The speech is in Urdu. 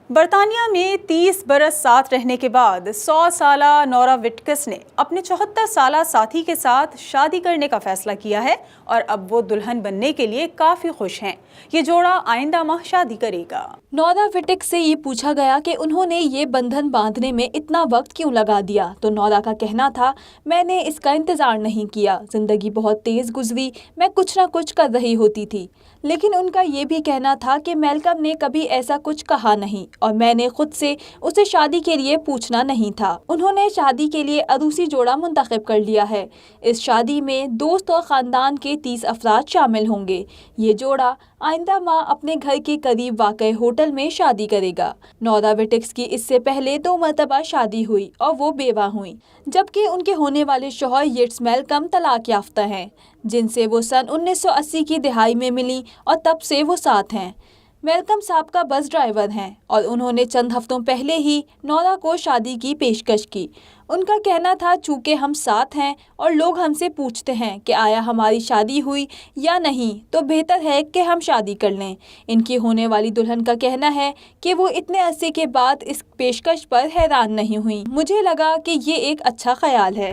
برطانیہ میں 30 برس ساتھ رہنے کے بعد 100 سالہ نورا وٹکس نے اپنے 74 سالہ ساتھی کے ساتھ شادی کرنے کا فیصلہ کیا ہے اور اب وہ دلہن بننے کے لیے کافی خوش ہیں۔ یہ جوڑا آئندہ ماہ شادی کرے گا۔ نورا وٹکس سے یہ پوچھا گیا کہ انہوں نے یہ بندھن باندھنے میں اتنا وقت کیوں لگا دیا تو نورا کا کہنا تھا، میں نے اس کا انتظار نہیں کیا، زندگی بہت تیز گزری، میں کچھ نہ کچھ کر رہی ہوتی تھی۔ لیکن ان کا یہ بھی کہنا تھا کہ میلکم نے کبھی ایسا کچھ کہا نہیں اور میں نے خود سے اسے شادی کے لیے پوچھنا نہیں تھا۔ انہوں نے شادی کے لیے عروسی جوڑا منتخب کر لیا ہے۔ اس شادی میں دوست اور خاندان کے 30 افراد شامل ہوں گے۔ یہ جوڑا آئندہ ماہ اپنے گھر کے قریب واقع ہوٹل میں شادی کرے گا۔ نورا وٹکس کی اس سے پہلے 2 مرتبہ شادی ہوئی اور وہ بیوہ ہوئیں، جبکہ ان کے ہونے والے شوہر یٹس میلکم طلاق یافتہ ہیں، جن سے وہ سن 1980 کی دہائی میں ملیں اور تب سے وہ ساتھ ہیں۔ میلکم سابقہ بس ڈرائیور ہیں اور انہوں نے چند ہفتوں پہلے ہی نورا کو شادی کی پیشکش کی۔ ان کا کہنا تھا، چونکہ ہم ساتھ ہیں اور لوگ ہم سے پوچھتے ہیں کہ آیا ہماری شادی ہوئی یا نہیں تو بہتر ہے کہ ہم شادی کر لیں۔ ان کی ہونے والی دلہن کا کہنا ہے کہ وہ اتنے عرصے کے بعد اس پیشکش پر حیران نہیں ہوئیں۔ مجھے لگا کہ یہ ایک اچھا خیال ہے۔